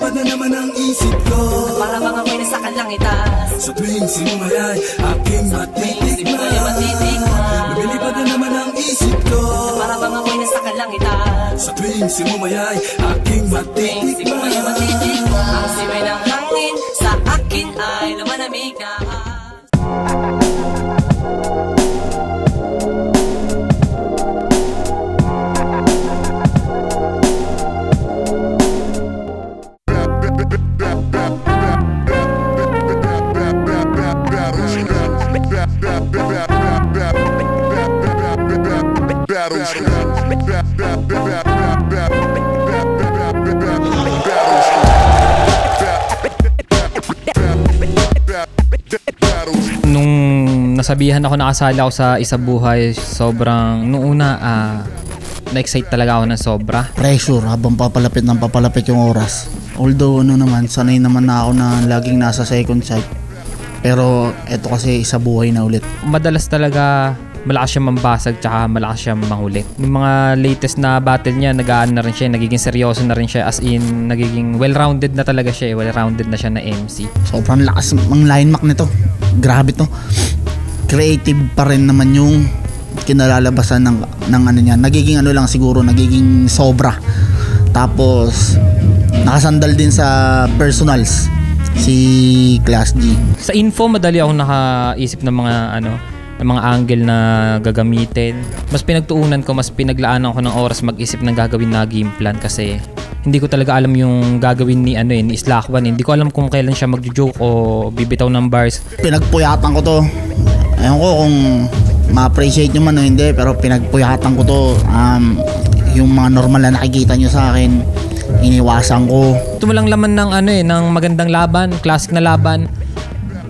Lumilipad na naman ang isip ko, para mga may nasa kalangitan. sa tuwing sinumayay aking matitikman. Lumilipad na naman ang isip ko, para mga may nasa kalangitan. sa tuwing sinumayay aking matitikman. Ang simoy ng hangin sa akin ay lumalamig na. Nung nasabihan ako, nakasali ako sa Isa Buhay, sobrang nung una na-excite talaga ako ng sobra. Pressure habang papalapit yung oras. Although sanay naman na ako na laging nasa second side. Pero eto kasi Isa Buhay na ulit. Madalas talaga malakas siya mambasag tsaka malakas siya manghuli. Yung mga latest na battle niya, nagaan na rin siya, nagiging seryoso na rin siya, as in nagiging well-rounded na talaga siya, well-rounded na siya na MC. Sobrang lakas ang line mark nito. Grabe to. Creative pa rin naman yung kinalalabasan ng ano niya. Nagiging lang siguro, nagiging sobra. Tapos nakasandal din sa personals si Class G. Sa info, madali ako nakaisip ng mga ng mga angle na gagamitin. Mas pinagtuunan ko, mas pinaglaanan ko ng oras mag-isip ng gagawin na game plan kasi hindi ko talaga alam yung gagawin ni Slack One. Hindi ko alam kung kailan siya mag-joke o bibitaw ng bars. Pinagpuyatan ko to. Ayun ko kung ma-appreciate nyo man o hindi, pero pinagpuyatan ko to. Yung mga normal na nakikita nyo sa akin, iniwasan ko. Ito walang laman ng ng magandang laban, classic na laban.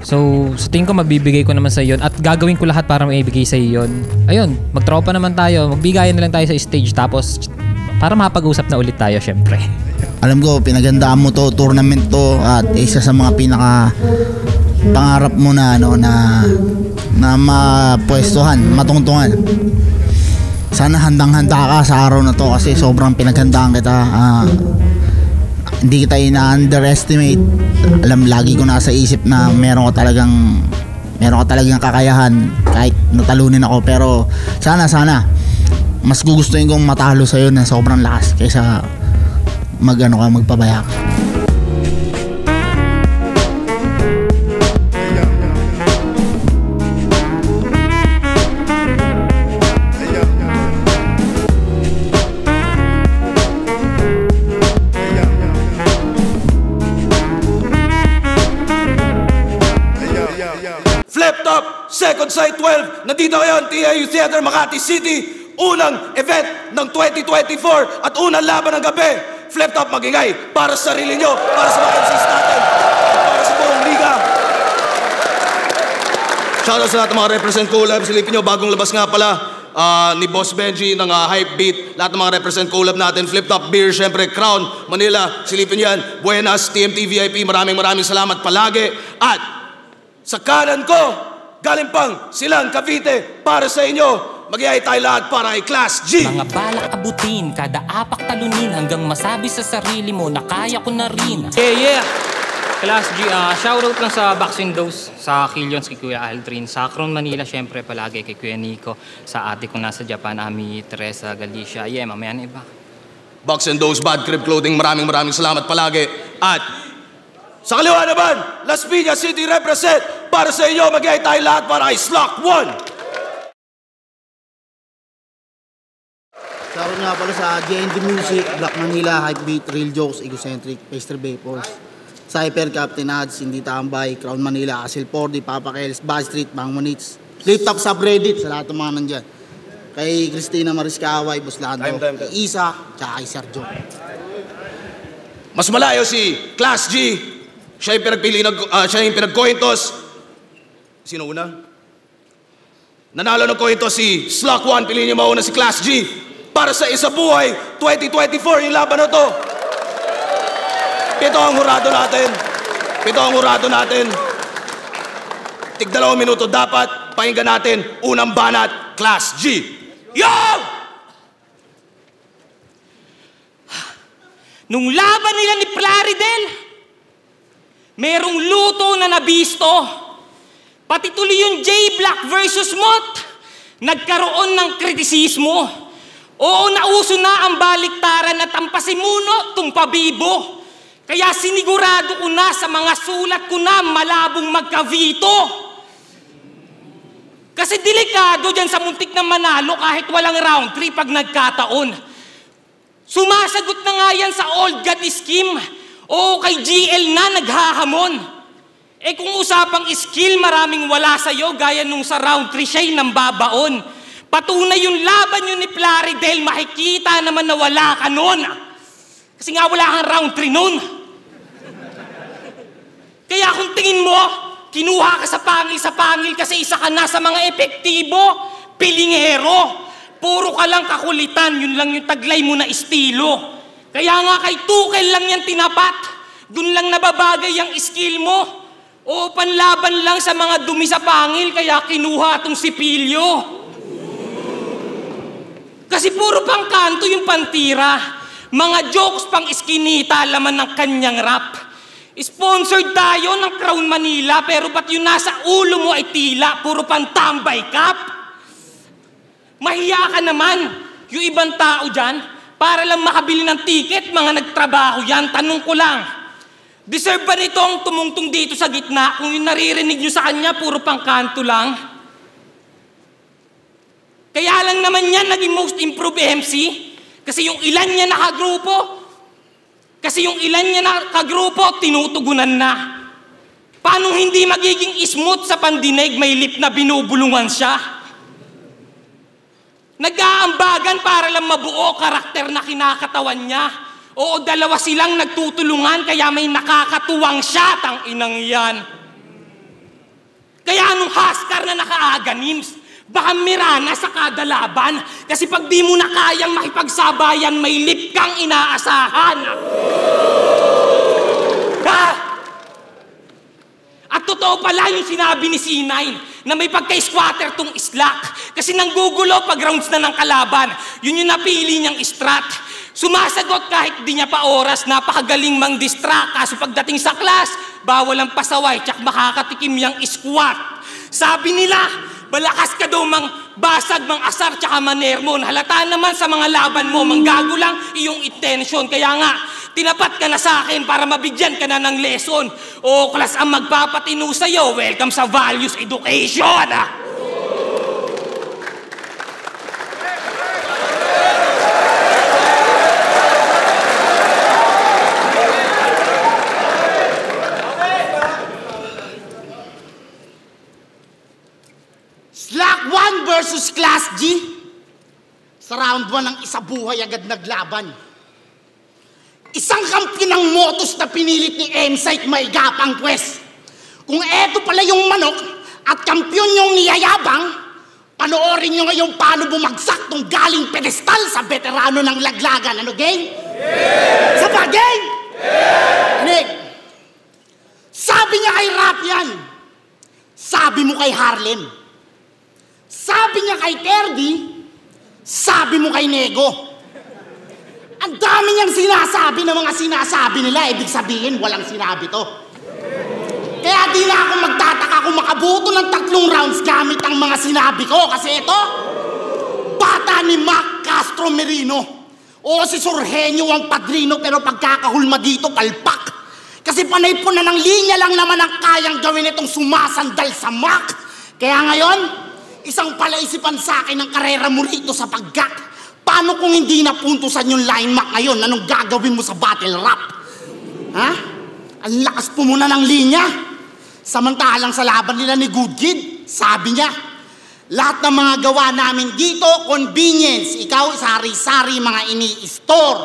So, sa tingin ko mabibigay ko naman sa iyo at gagawin ko lahat para maibigay sa iyo yun. Ayun, magtropa naman tayo, magbigayan na lang tayo sa stage tapos para mapag-usap na ulit tayo syempre. Alam ko, pinagandaan mo to, tournament to at isa sa mga pinaka pangarap mo na na mapwestuhan, matungtungan. Sana handang-handa ka sa araw na to kasi sobrang pinaghandaan kita. Hindi kita ina-underestimate. Alam, lagi ko nasa isip na meron ka talagang kakayahan kahit natalunin ako, pero sana mas gugustuhin kong matalo sa'yo na sobrang lakas kaysa magpabaya ka. Second Sight 12, nandito ngayon, TIU Theater, Makati City. Unang event ng 2024 at unang laban ng gabi. Flip Top, magingay para sa sarili nyo, para sa mga MCs natin, para sa buong liga. Shoutout sa lahat ng mga represent collab. Silipin nyo, bagong labas nga pala ni Boss Benji ng Hype Beat. Lahat ng mga represent collab natin. Flip Top Beer, syempre Crown, Manila. Silipin yan. Buenas, TMT VIP. Maraming salamat palagi. At sa kanan ko, galing pang Silang, Cavite, para sa inyo. Mag-iay tayo lahat para kay Class G. Mga balak abutin, kada apak talunin, hanggang masabi sa sarili mo na kaya ko na rin. Yeah! Class G, shoutout lang sa Boxing Dose, sa Killions kay Kuya Aldrin, sa Crown Manila, syempre palagi kay Kuya Nico, sa ate ko nasa Japan, Ami Teresa Galicia. Yeah, mamaya na iba. Boxing Dose, Bad Crib Clothing, maraming salamat palagi. At sa kaliwa naman, Las Piñas City represent, para sa inyo, mag-iay tayo lahat para kay Slack One. Shoutout nga pala sa JND Music, Black Manila, Hype Beat, Real Jokes, Egocentric, Pastry Vapors, Cypher, Captain Ads, Hindi Tambay, Crown Manila, Asil 4D, Papa Kels, Bad Street, Bang Monits, Flip Top Subreddit, sa lahat ng mga nandyan. Kay Christina Mariscaway, Boss Lando, kay Isa, tsaka kay Sergio. Mas malayo si Class G. Siya yung pinag-cointos. Sino una? Nanalo ng cointos si Slack One. Piliin niyo mauna si Class G. Para sa Isa Buhay 2024, yung laban na to. Ito ang hurado natin. Tig 2 minuto dapat. Pakinggan natin. Unang banat, Class G. Yo! Nung laban nila ni Plaridel, Merong luto na nabisto. Pati tuloy yung J-Block versus Mot, nagkaroon ng kritisismo. Oo, nauso na ang baliktaran at ang pasimuno tumpabibo. Kaya sinigurado ko na sa mga sulat ko na malabong magkavito. Kasi delikado dyan sa muntik na manalo kahit walang round 3 pag nagkataon. Sumasagot na nga yan sa old god scheme. O kay GL na naghahamon. Kung usapang skill, maraming wala sa'yo gaya nung sa round 3 siya'y nambabaon. Patunay yung laban yun ni Plaridel, makikita naman na wala ka nun. Kasi nga wala kang round 3 nun. Kaya kung tingin mo, kinuha ka sa pangil kasi isa ka na sa mga epektibo, pilingero. Puro ka lang kakulitan, yun lang yung taglay mo na estilo. Kaya nga kay Tukel lang yan tinapat, dun lang nababagay ang skill mo. O panlaban lang sa mga dumi sa pangil, kaya kinuha tong sipilyo. Kasi puro pang kanto yung pantira. Mga jokes pang iskinita, laman ng kanyang rap. Sponsored tayo ng Crown Manila, pero ba't yung nasa ulo mo ay tila, puro pang tambay cup? Mahiya ka naman, yung ibang tao dyan, para lang makabili ng ticket, mga nagtrabaho yan, tanong ko lang. Deserve ba nito ang tumungtong dito sa gitna kung yung naririnig nyo sa kanya, puro pang kanto lang? Kaya lang naman yan naging most improved MC, kasi yung ilan niya nakagrupo, tinutugunan na. Paano hindi magiging smooth sa pandinig, may lip na binubulungan siya? Nag-aambagan para lang mabuo karakter na kinakatawan niya. Oo, dalawa silang nagtutulungan kaya may nakakatuwang siya, tang inang yan. Kaya anong Huskar na nakaaga, Nims? Baka mirana sa kada laban. Kasi pag di mo na kayang makipagsabayan, may lip kang inaasahan. Ha? At totoo pala yung sinabi ni C9 na may pagka-squatter tong Islak. Kasi nanggugulo pag rounds na ng kalaban. Yun yung napili niyang strat. Sumasagot kahit di niya pa oras, napakagaling mang distract. Kaso pagdating sa class, bawal ang pasaway, tsak makakatikim niyang squat. Sabi nila, malakas ka daw mang basag, mang asar, tsaka manermon. Halata naman sa mga laban mo, manggago lang iyong intention. Kaya nga, tinapat ka na sa akin para mabigyan ka na ng lesson. O class ang magpapatino sa'yo, welcome sa Values Education. Slack 1 versus Class G. Sa round 1 ang isa buhay agad naglaban. Isang kampi ng motos na pinilit ni Ensight may gapang pwes. Kung eto pala yung manok at kampyon yung niyayabang, panoorin nyo ngayon paano bumagsak tong galing pedestal sa veterano ng laglagan. Ano, gang? Yeah! Sa pa, gang? Yeah! Nick, sabi niya kay Rapian, sabi mo kay Harlem, sabi niya kay Terdy, sabi mo kay Nego. Ang dami niyang sinasabi ng mga sinasabi nila, ibig sabihin walang sinabi to. Kaya di na ako magtataka kung makabuto ng 3 rounds gamit ang mga sinabi ko. Kasi ito, bata ni Mac Castro Merino. O si Surgenio ang padrino, pero pagkakahulma dito, palpak. Kasi panay po na ng linya lang naman ang kayang gawin itong sumasandal sa Mac. Kaya ngayon, isang palaisipan sa akin ang karera mo rito sa paggak. Paano kung hindi napuntusan yung line Mac ngayon? Anong gagawin mo sa battle rap? Ha? Ang lakas po muna ng linya. Samantalang sa laban nila ni Good Kid, sabi niya, lahat ng mga gawa namin dito, convenience. Ikaw, sari-sari mga ini-store.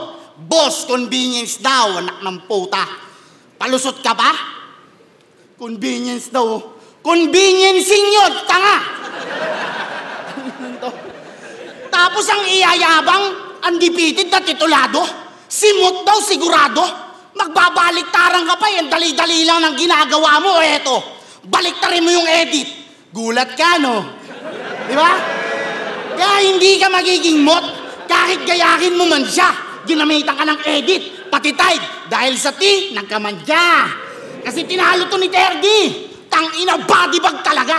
Boss, convenience daw, anak ng puta. Palusot ka ba? Convenience daw. Conveniencing yun, tanga! Tapos ang iyayabang, undefeated na titulado. Simot daw, sigurado. Magbabaliktaran ka pa, yan dali-dali lang ng ginagawa mo. Eto, baliktarin mo yung edit. Gulat ka, no? Di ba? Kaya hindi ka magiging mot, kahit gayahin mo man siya. Ginamitan ka ng edit, pati tide. Dahil sa T, nagkamandya. Kasi tinalo to ni Terdy. Tangina, body bag talaga.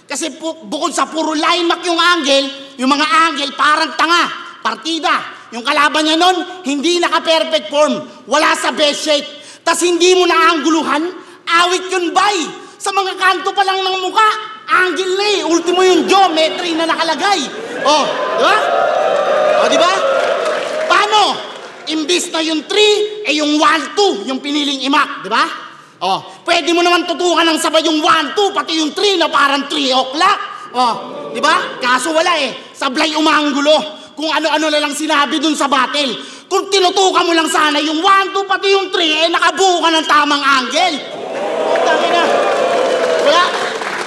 Kasi bukod sa puro line mark yung angle, yung mga angle parang tanga. Partida. Yung kalaban niya nun, hindi naka-perfect form. Wala sa best shape. Tas hindi mo naangguluhan, awit yun, bay. Sa mga kanto pa lang ng muka, angle na eh. Ultimo yung geometry na nakalagay. Oh, di ba? Oh, di ba? Paano? Imbis na yung 3, yung 1-2, yung piniling imak, di ba? Oh, pwede mo naman tutukan ng sabay yung 1-2, pati yung 3 na parang 3 o'clock. Oh, di ba? Kaso wala eh. Sablay umanggulo. Kung ano-ano na lang sinabi dun sa battle. Kung tinutukan mo lang sana yung 1, 2, pati yung 3, nakabuo ka ng tamang angle. Dami na. Wala.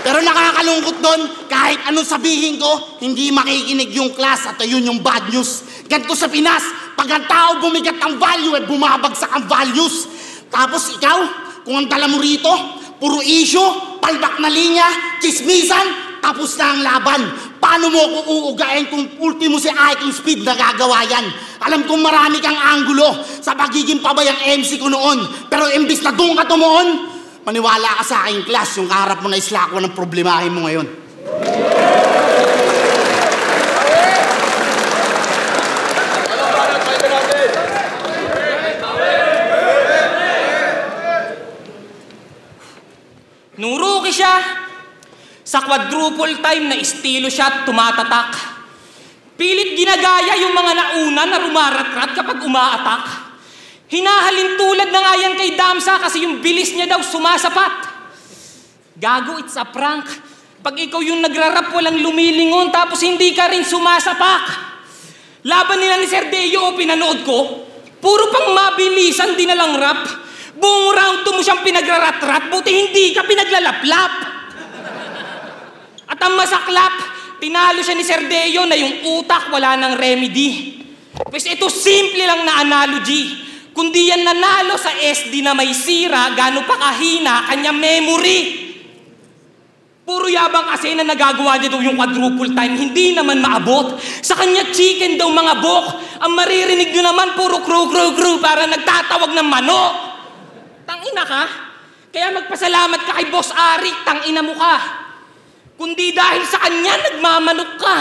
Pero nakakalungkot doon, kahit anong sabihin ko, hindi makikinig yung class at yun yung bad news. Ganito sa Pinas, pag ang tao bumigat ang value, bumabagsak ang values. Tapos ikaw, kung ang dala mo rito, puro issue, palbak na linya, chismisan, tapos na ang laban. Paano mo ko uugain kung ultimo si Icon Speed na gagawa yan? Alam kong marami kang anggulo sa pagiging pabayang MC ko noon. Pero imbis na doon ka tumuon, maniwala ka sa aking class, yung kaharap mo na islako ng problemahin mo ngayon. Nung rookie siya, sa quadruple time na estilo siya at tumatatak. Pilit ginagaya yung mga nauna na rumaratrat kapag umaatak. Hinahalin tulad na nga yan kay Damsa kasi yung bilis niya daw sumasapat. Gago, it's a prank. Pag ikaw yung nagrarap walang lumilingon tapos hindi ka rin sumasapak. Laban nila ni Sir Deo o pinanood ko, puro pang mabilisan din na lang rap. Buong round 2 mo siyang pinagraratrat, buti hindi ka pinaglalaplap. At ang masaklap, tinalo siya ni Sir Deo na yung utak wala ng remedy. Pues ito simple lang na analogy. Kundi yan nanalo sa SD na may sira, gano'n pa kahina kanya memory. Puro yabang kasi na nagagawa niya daw yung quadruple time, hindi naman maabot. Sa kanya chicken daw mga bok. Ang maririnig nyo naman puro crew para nagtatawag ng manok. Tangina ka? Kaya magpasalamat ka kay Boss Ari, tangina mo ka. Kundi dahil sa kanya, nagmamanok ka.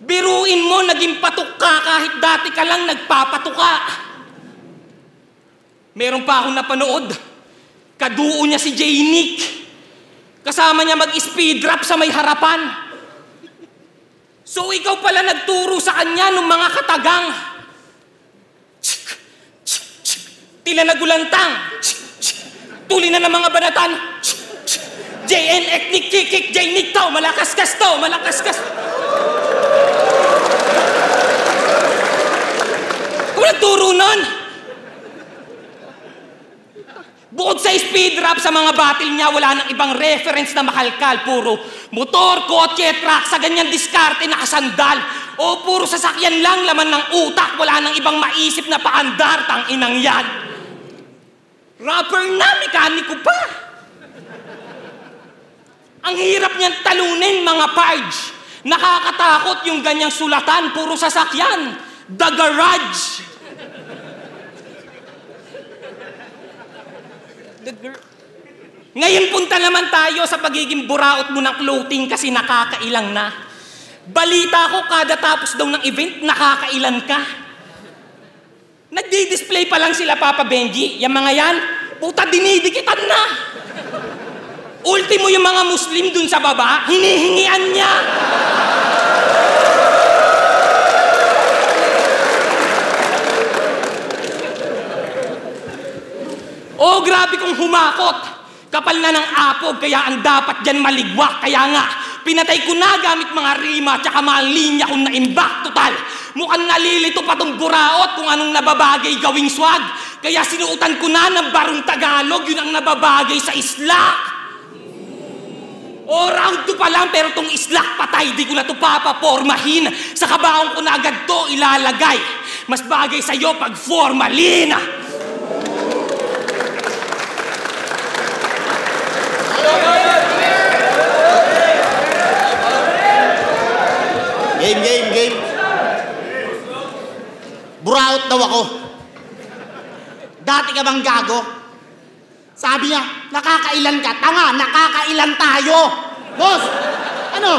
Biruin mo, naging patok ka kahit dati ka lang nagpapatuka. Meron pa akong napanood. Kaduo niya si Jay Nick. Kasama niya mag-speed rap sa may harapan. So ikaw pala nagturo sa kanya ng mga katagang. Tila nagulantang. Tuli na ng mga banatan. JN ethnic kikik, J Nick to, malakas-kas to, malakas-kas. Kung nagturo nun, bukod sa speed rap sa mga battle niya, wala nang ibang reference na makalkal. Puro motor, kotse, truck, sa ganyan diskarte nakasandal. O puro sasakyan lang, laman ng utak, wala nang ibang maisip na paandar, tang inang yan. Rapper na, mekaniko pa. Ang hirap niyan talunin, mga pards. Nakakatakot yung ganyang sulatan, puro sasakyan. The Garage. Ngayon punta naman tayo sa pagiging buraot mo ng clothing kasi nakakailang na. Balita ko kada tapos daw ng event, nakakailan ka. Nagdi-display pa lang sila, Papa Benji. Yung mga yan, puta dinidikitan na. Ultimo yung mga Muslim dun sa baba, hinihingian niya. Oh, grabe kong humakot. Kapal na ng apog, kaya ang dapat dyan maligwak. Kaya nga, pinatay ko na gamit mga rima tsaka mga linya kung naimbak total. Mukhang nalilito pa tong buraot kung anong nababagay gawing swag. Kaya sinuutan ko na ng barong Tagalog, yun ang nababagay sa islak. O round 2 pa lang pero tong islak patay, di ko na to papapormahin. Sa kabaong ko na agad to ilalagay. Mas bagay sa'yo pag formalin. Game. Buraot daw ako. Dati ka bang gago? Sabi niya, nakakailan ka? Tanga, nakakailan tayo. Boss, ano?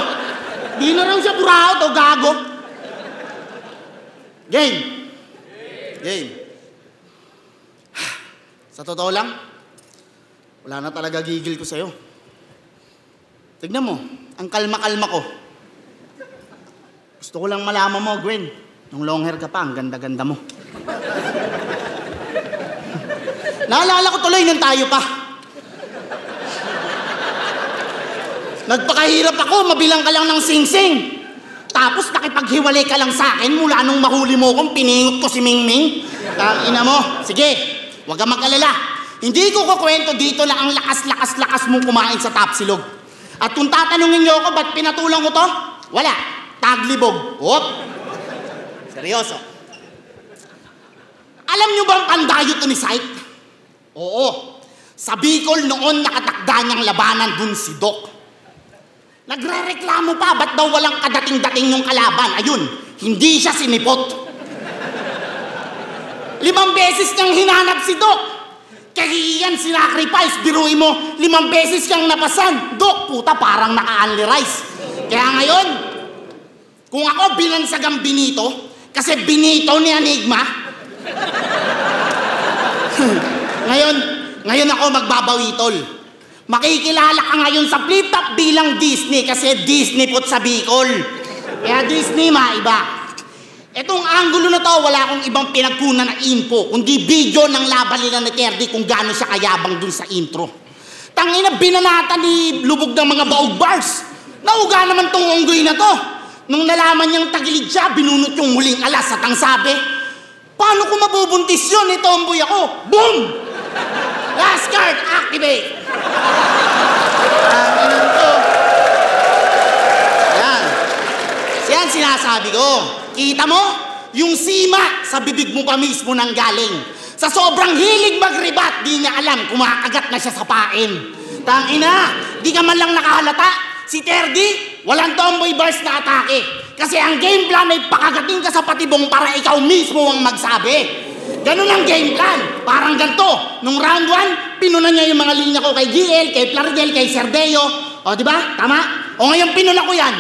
Di na raw siya buraot o gago. Game. Game. Sa totoo lang, wala na talaga gigil ko sa'yo. Tignan mo, ang kalma-kalma ko. Gusto ko lang malaman mo, Gwen, nung long hair ka pa, ang ganda-ganda mo. Naalala ko tuloy nung tayo pa. Nagpakahirap ako, mabilang ka lang ng sing-sing. Tapos nakipaghiwalay ka lang sa akin mula nung mahuli mo kung piningot ko si Mingming. Ina mo, sige, huwag kang mag-alala. Hindi ko kukwento dito na ang lakas-lakas-lakas mong kumain sa Tapsilog. At kung tatanungin niyo ako, ba't pinatulang ko to? Wala. Taglibog. Hop. Seryoso. Alam niyo ba ang pandayo to ni Sight? Oo. Sa Bicol noon nakatakda niyang labanan dun si Doc. Nagre-reklamo pa, ba't daw walang kadating-dating yung kalaban? Ayun, hindi siya sinipot. 5 beses niyang hinanap si Doc. Kahiyan sinacrifice, biruin mo, 5 beses niyang napasan. Doc, puta, parang naka-only rice. Kaya ngayon, kung ako binansagang Benito, kasi Benito ni Enigma, ngayon ako magbabawi, tol. Makikilala ka ngayon sa flip-top bilang Disney kasi Disney put sa Bicol. Kaya Disney, maiba. Etong angulo na to, wala akong ibang pinagkunan na info, kundi video ng laban nila ni Terdy kung gaano siya kayabang dun sa intro. Tangina, binanata ni lubog ng mga baog bars. Nauga naman tong unggoy na to. Nung nalaman niyang tagilid siya, binunot yung huling alas at ang sabi, paano ko mabubuntis yun? Itomboy ako. Boom! Last card, activate! Yan sinasabi ko. Kita mo? Yung sima sa bibig mo pa mismo nang galing. Sa sobrang hilig magribat, di niya alam kumakagat na siya sa pain. Tangina, di ka man lang nakahalata. Si Terdy, walang tomboy bars na atake. Kasi ang game plan ay pakagating ka sa patibong para ikaw mismo ang magsabi. Ganun ang game plan. Parang ganito. Nung round 1, pinunan niya yung mga linya ko kay GL, kay Plaridel, kay Serdeo. O, di ba? Tama? O ngayon pinunan ko yan.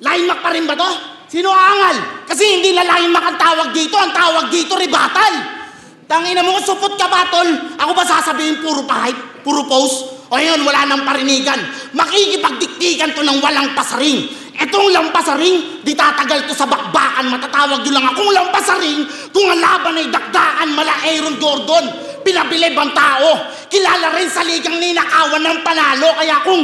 Line Mac pa rin ba to? Sino aangal? Kasi hindi na line Mac ang tawag dito. Ang tawag dito, rebattle. Tangina mo, supot ka ba, tol? Ako ba sasabihin puro pa-hype? Puro post? O ngayon, wala nang parinigan. Makikipagdiktikan to ng walang pasaring. Etong lampasaring, di tatagal to sa bakbakan. Matatawag yun lang akong lampasaring kung ang laban ay dakdakan mala Aaron Gordon. Pinabilib ang tao. Kilala rin sa ligang ninakawan ng panalo. Kaya kung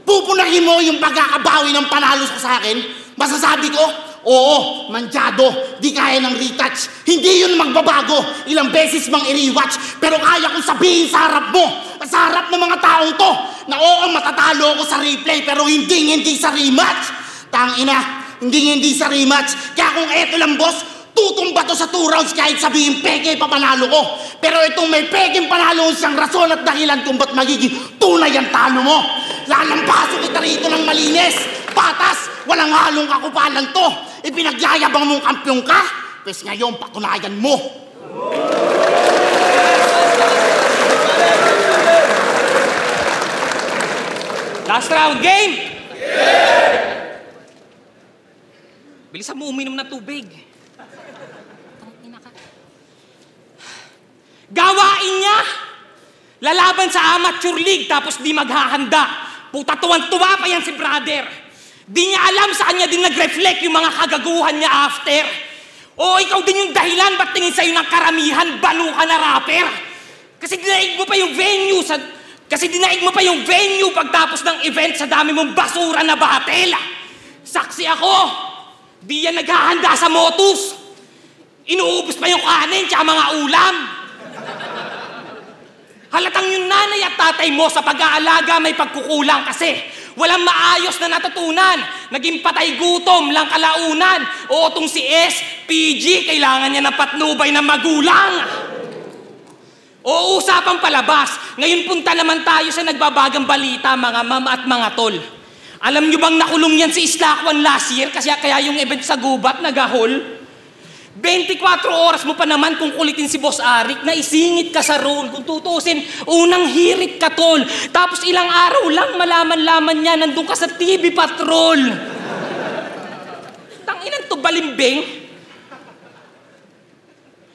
pupunahin mo yung pagkakabawi ng panalo sa akin, masasabi ko, oo, mandyado, di kaya ng retouch. Hindi yun magbabago. Ilang beses mang i-rewatch. Pero kaya kong sabihin sa harap mo, sa harap ng mga taong to, na oo, matatalo ako sa replay, pero hindi sa rematch. Tangina, hindi sa rematch. Kaya kung eto lang, boss, tutumba to sa 2 rounds kahit sabihin peke pa panalo ko. Pero itong may peking panalo siyang rason at dahilan kung ba't magiging tunay ang talo mo. Lalampaso kita rito ng malinis. Patas, walang halong kakupalan to. Ipinagyayabang mong kampyong ka, pes ngayon patunayan mo. Last round, game! Bilisan mo uminom ng tubig. Gawain niya! Lalaban sa amateur league tapos di maghahanda. Puta, tuwan-tuwa pa yan si brother. Di niya alam sa kanya din nag-reflect yung mga kagaguhan niya after. O ikaw din yung dahilan ba't tingin sa'yo ng karamihan, banu ka na rapper. Kasi dinaig mo pa yung venue pagtapos ng event sa dami mong basura na battle. Saksi ako. Di yan naghahanda sa motus. Inuubos pa yung kanin tsaka mga ulam. Halatang yung nanay at tatay mo sa pag-aalaga may pagkukulang kasi walang maayos na natutunan. Naging patay gutom lang kalaunan. O tong si SPG, kailangan niya ng patnubay ng magulang. O usapang palabas, ngayon punta naman tayo sa nagbabagang balita mga mama at mga tol. Alam nyo bang nakulong yan si Islakwan last year kasi kaya yung event sa gubat nagahol? 24 oras mo pa naman kung kulitin si Boss Arik na isingit ka sa role. Kung tutusin, unang hirit ka, tol. Tapos ilang araw lang malaman-laman niya, nandun ka sa TV Patrol. Tanginan to, balimbing.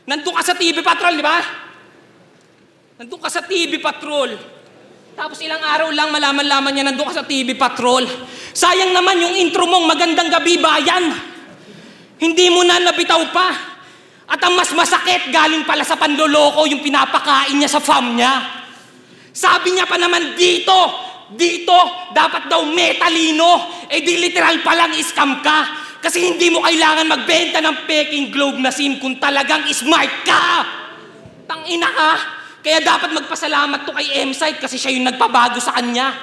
Nandun ka sa TV Patrol, di ba? Nandun ka sa TV Patrol. Tapos ilang araw lang malaman-laman niya, nandun ka sa TV Patrol. Sayang naman yung intro mong Magandang Gabi Bayan. Hindi mo na nabitaw pa. At ang mas masakit, galing pala sa panloloko yung pinapakain niya sa fam niya. Sabi niya pa naman dito, dapat daw metalino. Eh di literal palang scam ka. Kasi hindi mo kailangan magbenta ng peking globe na SIM kung talagang smart ka. Tangina ka. Kaya dapat magpasalamat to kay M-Site kasi siya yung nagpabago sa kanya.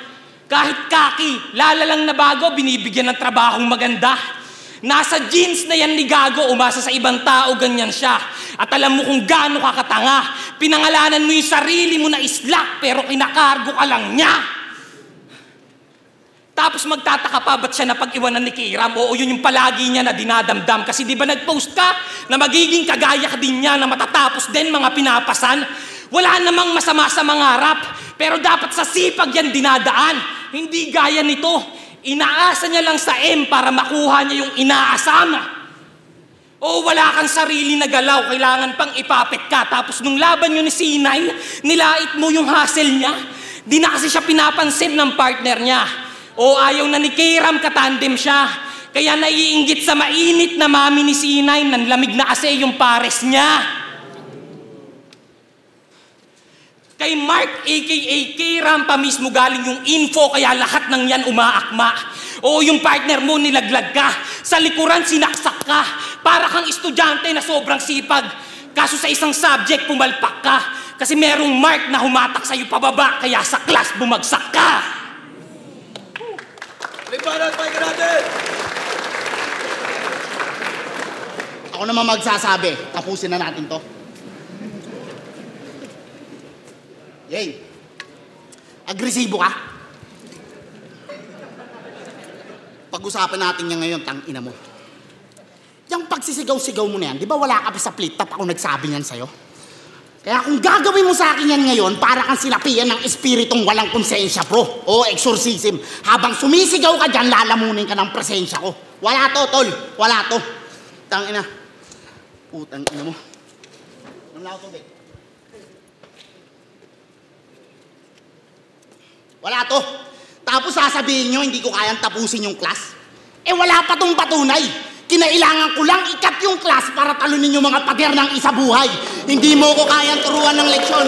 Kahit kaki, lalalang na bago, binibigyan ng trabahong maganda. Nasa jeans na yan ni Gago, umasa sa ibang tao, ganyan siya. At alam mo kung gaano ka katanga. Pinangalanan mo yung sarili mo na islak, pero kinakargo ka lang niya. Tapos magtataka pa, ba't siya napag-iwanan ni Kiram? Oo, yun yung palagi niya na dinadamdam. Kasi di ba nag-post ka na magiging kagaya ka din niya na matatapos din mga pinapasan? Wala namang masama sa mangarap, pero dapat sa sipag yan dinadaan. Hindi gaya nito. Inaasa niya lang sa M para makuha niya yung inaasama. O wala kang sarili na galaw, kailangan pang ipapit ka. Tapos nung laban nyo ni C9, nilait mo yung hassle niya. Di na kasi siya pinapansin ng partner niya. O ayaw na ni Kiram, katandem siya. Kaya naiinggit sa mainit na mami ni C9, nanlamig na kasi yung pares niya. Kay Mark aka Kiram pa mismo galing yung info kaya lahat ng yan umaakma. O yung partner mo nilaglag ka, sa likuran sinaksak ka, para kang estudyante na sobrang sipag. Kaso sa isang subject pumalpak ka, kasi merong mark na humatak sa'yo pababa, kaya sa class bumagsak ka. Lipanan, pahinga natin! Ako naman magsasabi, tapusin na natin to. Yay! Agresibo ka? Pag-usapan natin yan ngayon, tangina mo. Yung pagsisigaw-sigaw mo na yan, di ba wala ka pa sa plate top ako nagsabi niyan sa'yo? Kaya kung gagawin mo sa akin yan ngayon, para kang sinapian ng espiritong walang konsensya, bro. O exorcism. Habang sumisigaw ka dyan, lalamunin ka ng presensya ko. Wala to, tol. Wala to. Tangina. Putang ina mo. Wala to, babe. Wala to. Tapos sasabihin nyo, hindi ko kayang tapusin yung class. Eh wala pa tong patunay. Kinailangan ko lang ikat yung class para talunin yung mga pader ng isa buhay. Hindi mo ko kayang turuan ng leksyon.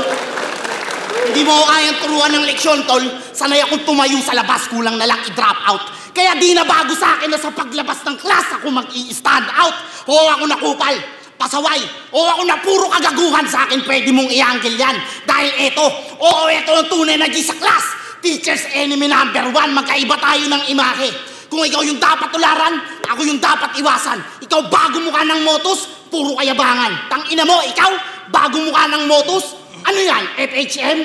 Hindi mo ko kayang turuan ng leksyon, tol. Sanay akong tumayo sa labas, kulang na lang i-drop out. Kaya di na bago sa akin na sa paglabas ng class ako mag-i-stand out. O ako nakupal, pasaway. O ako na puro kagaguhan sa akin, pwede mong i-angle yan. Dahil eto ang tunay na G sa class. Teacher's enemy number 1, magkaiba tayo ng imahe. Kung ikaw yung dapat tularan, ako yung dapat iwasan. Ikaw bago mukha ng motos, puro kayabangan. Tangina mo, ikaw, bago mukha ng motos, ano yan, FHM?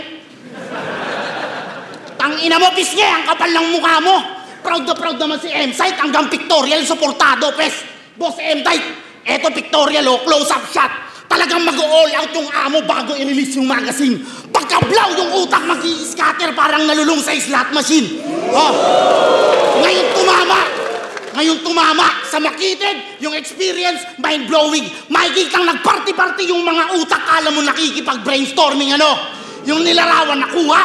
Tangina mo, pisnge, ang kapal ng mukha mo. Proud na proud naman si M-Site, hanggang pictorial, suportado, pes. Boss M-Site, eto pictorial, close-up shot. Talagang mag-all out yung amo bago i-release yung magazine. Pagka-blow yung utak mag-i-scatter parang nalulung sa slot machine. Oh. Ngayon tumama sa makitid, yung experience, mind-blowing. Makikitang nag-party-party yung mga utak, alam mo nakikipag-brainstorming ano. Yung nilarawan nakuha,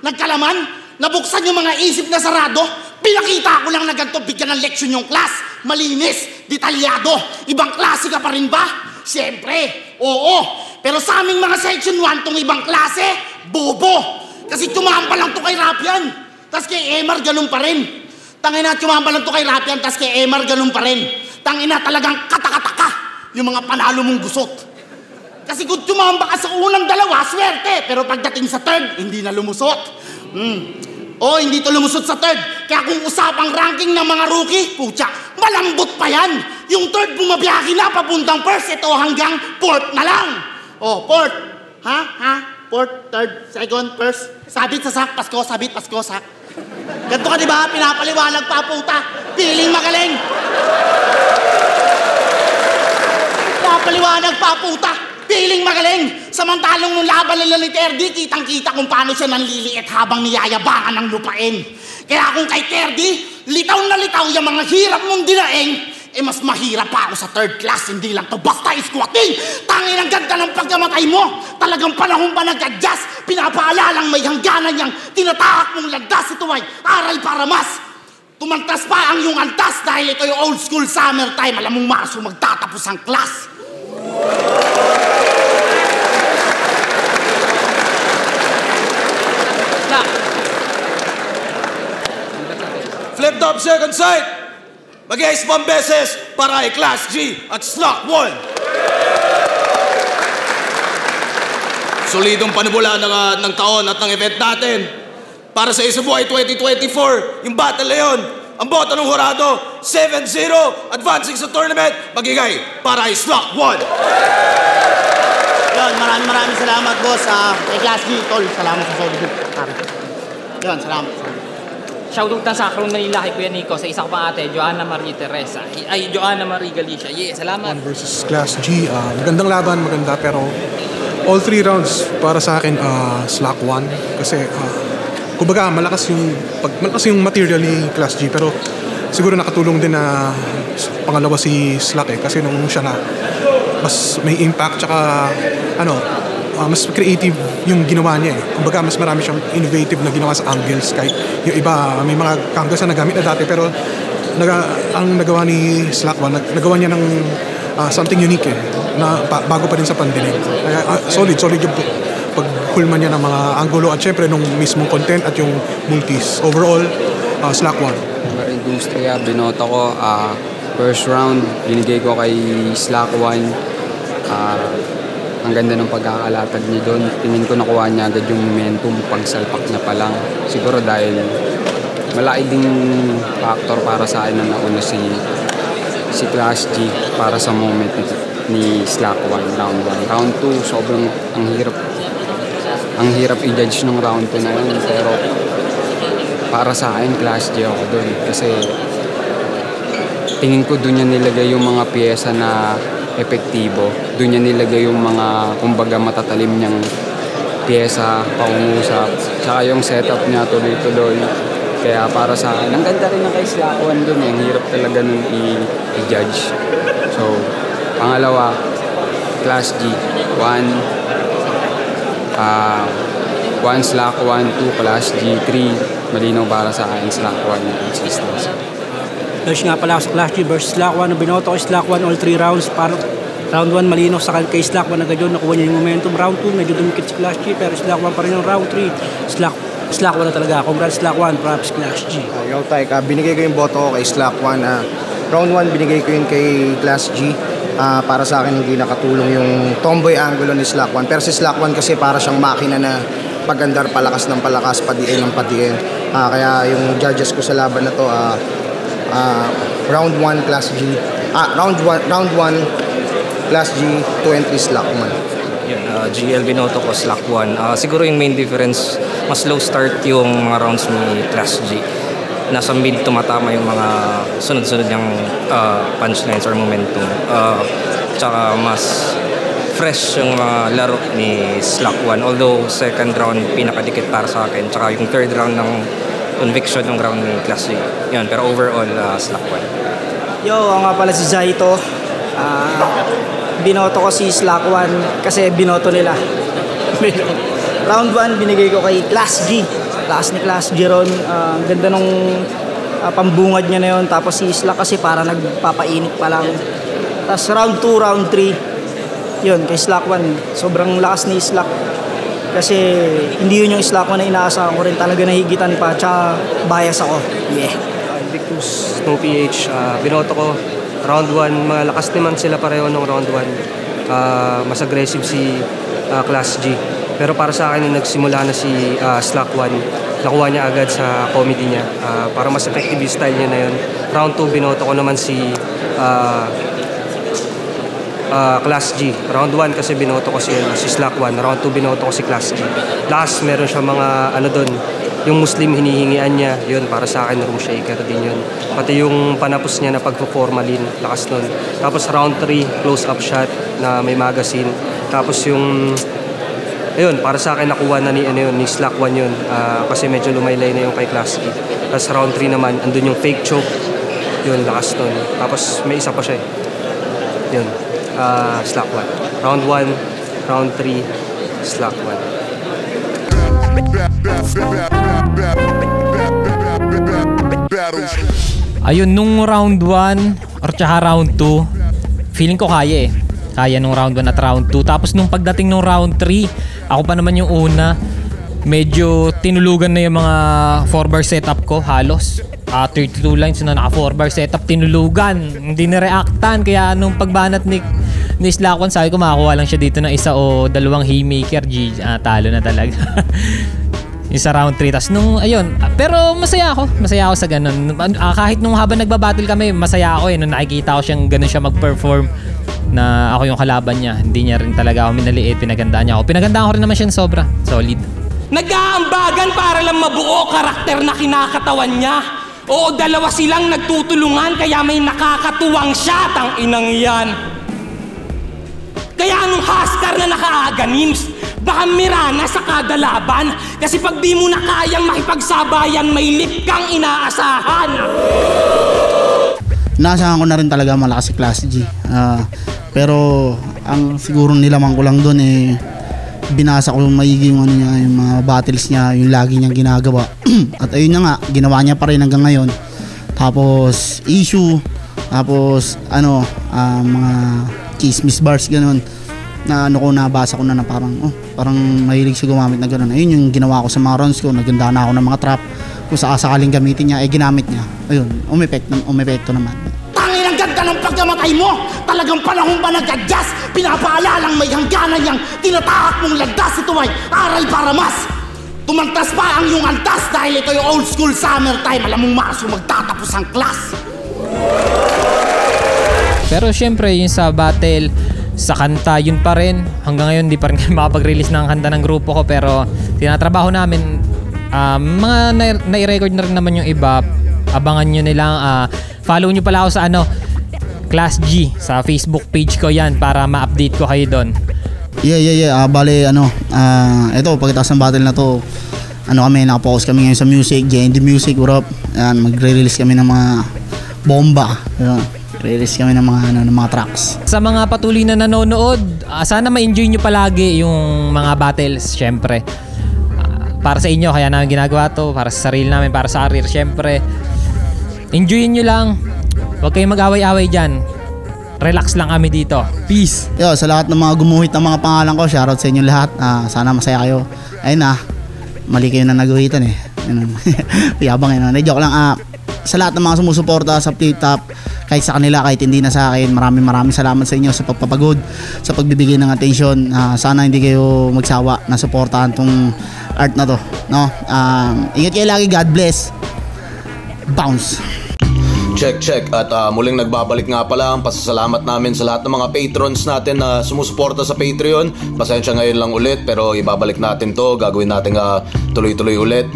nagkalaman, nabuksan yung mga isip na sarado, pinakita ko lang na ganito, bigyan ng leksyon yung class. Malinis, detalyado. Ibang klase ka pa rin ba? Siyempre, oo. Pero sa aming mga section 1, tong ibang klase, bobo. Kasi tumamba lang to kay Rapian. Tas kay Emar, ganun pa rin. Tangina, tumamba lang to kay Rapian, tas kay Emar, ganun pa rin. Tangina, talagang katakataka yung mga panalo mong gusot. Kasi kung tumamba ka sa unang dalawa, swerte. Pero pagdating sa third, hindi na lumusot. Hindi to lumusot sa third. Kaya kung usapang ranking ng mga rookie, putya, malambot pa yan. Yung third bumabiyaki na papuntang first, ito hanggang fourth na lang. Fourth. Fourth, third, second, first. Sabit sa sak, Pasko, sabit, Pasko, sak. Ganito ka diba? Pinapaliwanag pa, puta. Piling magaling. Nagpapaliwanag pa, puta! Piling magaling! Samantalong nung laban nila ni Terdy, kitang-kita kung paano siya nanliliit habang niyayabangan ng lupain. Kaya kung kay Terdy, litaw na litaw yung mga hirap mong dinaing, mas mahirap pa ako sa third class, hindi lang to basta squatting. Tangin ang ganda ng pagkamatay mo. Talagang panahon ba nag-adjust? Pinapaalalang may hangganan niyang tinatahak mong landas. Ito ay aral para mas. Tumantas pa ang iyong antas dahil ito yung old school summertime. Alam mong Marso magtatapos ang class. Flip top second sight. Mag-ice pang beses para ay Class G at Slot 1. Solidong panibula ng taon at ng event natin. Para sa Isabuhay 2024, yung battle na yun, ang boto ng hurado, 7-0, advancing sa tournament, magigay para ay Slot 1. Yan, maraming salamat, boss. Kay Class G, tol. Salamat sa solid. Yan, salamat. Shoutout na sa Akron Manila kay Kuya Nico sa isa ko pang ate, Joanna Marie Teresa. Ay, Joanna Marie Galicia. Yeah, salamat. Versus Class G. Magandang laban, maganda. Pero all 3 rounds para sa akin, Slack 1. Kasi, kumbaga, malakas yung material ni Class G. Pero siguro nakatulong din na pangalawa si Slack kasi nung siya na mas may impact tsaka mas creative yung ginawa niya Kumbaga, mas marami siyang innovative na ginawa sa angles kahit yung iba, may mga angles na nagamit na dati pero ang nagawa ni Slack 1, nagawa niya ng something unique na bago pa rin sa pandinig. Solid yung paghulma niya ng mga anggulo at syempre nung mismong content at yung multis. Overall, Slack 1. Industriya, binota ko. First round, binigay ko kay Slack 1. Ang ganda ng pagkakalatag niya doon. Tingin ko nakuha niya agad yung momentum pagsalpak niya pa lang. Siguro dahil malaki ding factor para sa akin na nauna si Class G para sa moment ni Slack 1, round 1. Round 2, sobrang ang hirap i-judge ng round 2 na yun. Pero para sa akin, Class G ako doon. Kasi tingin ko doon niya nilagay yung mga piyesa na epektibo. Doon niya nilagay yung mga, kumbaga, matatalim niyang pyesa, pangungusap. Tsaka yung setup niya tuloy-tuloy. Kaya para sa akin, ang ganda rin ng kay Slack 1 doon Ang hirap talaga nung i-judge. So, pangalawa, Class G. 1 Slack 1, 2 Class G, 3 malinaw para sa akin, Slack 1 yung consistency. Versus nga pala sa Class G versus Slack 1. Binoto ko Slack 1 all 3 rounds. Para round 1 malino sa kay Slack 1 agad yun. Nakuha niya yung momentum. Round 2 medyo dumikit si Class G. Pero Slack 1 pa rin yung round 3. Slack 1 na talaga. Congrats Slack 1. Props Class G. Yo, Tyke. Binigay ko yung boto ko kay Slack 1. Round 1 binigay ko yun kay Class G. Para sa akin hindi nakatulong yung tomboy angulo ni Slack 1. Pero si Slack 1 kasi para siyang makina na pagandar palakas ng palakas, padiin ng padiin. Kaya yung judges ko sa laban na to, round 1 Class G. Round 1 Class G, 2 and 3 Slack 1. Yun, GL binoto ko Slack 1. Siguro yung main difference, mas low start yung mga rounds ni Class G. Nasa mid tumatama yung mga sunod-sunod niyang punchlines or momentum. Tsaka mas fresh yung laro ni Slack 1. Although second round pinakadikit para sa akin. Tsaka yung third round ng conviction ng round ni Class G. Yun, pero overall, Slack 1. Yo, ako nga pala si Zaito. Binoto ko si Slack 1 kasi binoto nila. Round 1 binigay ko kay Class G. Lakas ni Class G ron. Ganda nung pambungad niya na yun. Tapos si Slack kasi para nagpapainit pa lang. Tapos round 2, round 3 yun, kay Slack 1 sobrang lakas ni Slack. Kasi hindi yun yung Slack 1 na inaasahan ko rin. Talaga nahigitan pa. Tsaka bias ako. Yeah. Invictus no PH. Binoto ko round 1. Malakas naman sila pareho ng round 1. Mas aggressive si Class G. Pero para sa akin, nagsimula na si Slack 1. Nakuha niya agad sa comedy niya. Para mas effective yung style niya na yun. Round 2, binoto ko naman si Class G. Round 1 kasi binoto ko si Slack 1. Round 2, binoto ko si Class G. Last, meron siya mga Yung Muslim hinihingian niya, yun para sa akin room shaker din yun. Pati yung panapos niya na pagpo-formalin, lakas nun. Tapos round 3, close-up shot na may magazine. Tapos yung, ayun, para sa akin nakuha na ni Slack 1 yun. Kasi medyo lumaylay na yung kay Class E. Tapos round 3 naman, andun yung fake choke. Yun, lakas nun. Tapos may isa pa siya Yun, Slack 1. Round 1, round 3, Slack 1. Ayun, nung round 1 or tsaka round 2, feeling ko kaya Kaya nung round 1 at round 2. Tapos nung pagdating nung round 3, ako pa naman yung una. Medyo tinulugan na yung mga 4-bar setup ko halos. 32 lines na naka 4-bar setup, tinulugan. Hindi na-reactan. Kaya nung pagbanat ni Slack 1, sabi ko makakuha lang siya dito ng isa o dalawang haymaker. Talo na talaga. Yung sa round 3. Tapos nung, ayun. Pero masaya ako sa ganun. Kahit nung habang nagbabattle kami, masaya ako nung nakikita ko siyang ganun siya mag-perform na ako yung kalaban niya. Hindi niya rin talaga ako minaliit. Pinagandaan niya ako. Pinagandaan ko rin naman siya ng sobra. Solid. Nag-aambagan para lang mabuo karakter na kinakatawan niya. Oo, dalawa silang nagtutulungan kaya may nakakatuwang siya, tang inang yan. Kaya anong Huskar na naka-Aganims? Baka Mirana sa kada laban. Kasi pag di mo na kayang makipagsabayan, may lip kang inaasahan. Naasahan ko na rin talaga malakas si Class G. Pero ang siguro nilaman ko lang doon binasa ko yung maigi yung yung mga battles niya, yung lagi niyang ginagawa. At ayun na nga, ginawa niya pa rin hanggang ngayon. Tapos issue, tapos mga chismis bars ganun. Na nabasa ko na parang mahilig siya gumamit na ganun. Ayun yung ginawa ko sa mga rounds ko, naganda na ako ng mga trap. Kung sakaling gamitin niya, ginamit niya. Ayun, umepekto naman. Tangin ang ganda ng pagkamatay mo! Talagang panahon ba nag-adjust? Pinapaalalang may hangganan niyang tinatahak mong lagdas. Ito ay aral para mas tumantas pa ang iyong antas dahil ito yung old school summertime. Alam mong maso magtatapos ang class. Pero syempre yung sa battle, sa kanta, yun pa rin. Hanggang ngayon di pa rin makapag-release ng kanta ng grupo ko, pero tinatrabaho namin. Mga nai-record na rin naman yung iba. Abangan nyo nilang follow nyo pala ako sa Class G sa Facebook page ko yan para ma-update ko kayo doon. Yeah. Bale ito pagkatapos ng battle na to, kami nakapokus kami ngayon sa music, JND Music, what up? Magre-release kami ng mga bomba. Release kami ng mga tracks. Sa mga patuloy na nanonood, sana ma-enjoy nyo palagi yung mga battles, syempre. Para sa inyo, kaya namin ginagawa to, para sa sarili namin, para sa career, syempre. Enjoyin nyo lang. Huwag kayong mag-away-away dyan. Relax lang kami dito. Peace. Sa lahat ng mga gumuhit ng mga pangalan ko, shoutout sa inyo lahat. Sana masaya kayo. Ayun mali kayo na naguhitan Yabang joke lang. Sa lahat ng mga sumusuporta sa Flip Top, kahit sa kanila, kahit hindi na sa akin, maraming salamat sa inyo sa pagpapagod, sa pagbibigay ng atensyon. Sana hindi kayo magsawa na suportahan tong art na to. Ingat kayo lagi. God bless. Bounce. Check. At muling nagbabalik nga pala ang pasasalamat namin sa lahat ng mga patrons natin na sumusuporta sa Patreon. Pasensya ngayon lang ulit, pero ibabalik natin to. Gagawin natin tuloy-tuloy ulit.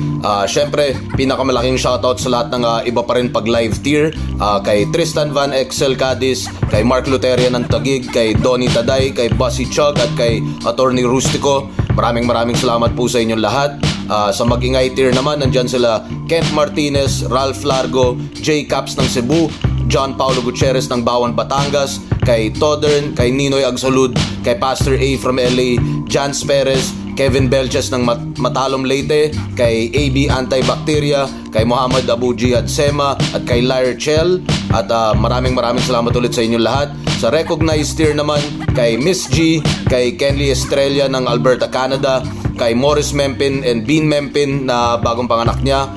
Syempre, pinakamalaking shoutout sa lahat ng iba pa rin pag live tier. Kay Tristan Van Excel Cadiz, kay Mark Luteria ng Tagig, kay Donnie Taday, kay Bossy Chug at kay Attorney Rustico. Maraming salamat po sa inyong lahat. Sa Mag-ingay tier naman, nandyan sila Kent Martinez, Ralph Largo, J. Caps ng Cebu, John Paulo Gutierrez ng Bawan, Batangas, kay Todern, kay Ninoy Agsolud, kay Pastor A from LA, Jans Perez, Kevin Belches ng Matalom Leyte, kay AB Antibacteria, kay Muhammad Abu Jihad Sema at kay Lyre Chell. At maraming salamat ulit sa inyo lahat. Sa recognized tier naman, kay Miss G, kay Kenley Estrella ng Alberta, Canada, kay Morris Mempin and Bean Mempin na bagong panganak niya,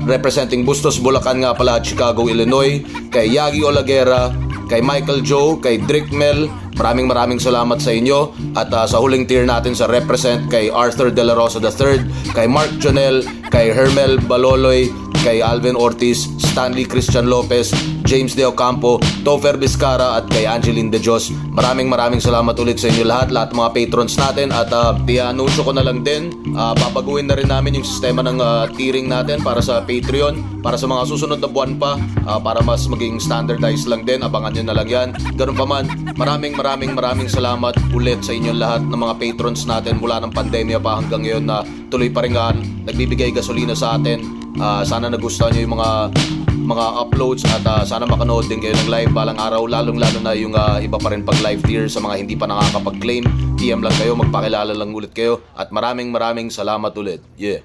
representing Bustos, Bulacan nga pala at Chicago, Illinois, kay Yagi Olaguera, kay Michael Joe, kay Drick Mel. Maraming salamat sa inyo. At sa huling tier natin sa represent, kay Arthur De La Rosa III, kay Mark Jonel, kay Hermel Baloloy, kay Alvin Ortiz, Stanley Christian Lopez, James De Ocampo, Topher Vizcara at kay Angeline De Dios. Maraming salamat ulit sa inyo lahat ng mga patrons natin. At i-anunsyo ko na lang din, babaguhin na rin namin yung sistema ng tiering natin para sa Patreon, para sa mga susunod na buwan pa, para mas maging standardized lang din. Abangan nyo na lang yan. Ganun pa man, maraming salamat ulit sa inyong lahat ng mga patrons natin mula ng pandemya pa hanggang ngayon na tuloy pa rin nagbibigay gasolina sa atin. Sana nagustuhan nyo yung mga uploads at sana makanood din kayo ng live balang araw, lalo na yung iba pa rin pag live tier. Sa mga hindi pa nakakapag-claim, PM lang kayo, magpakilala lang ulit kayo. At maraming salamat ulit. Yeah.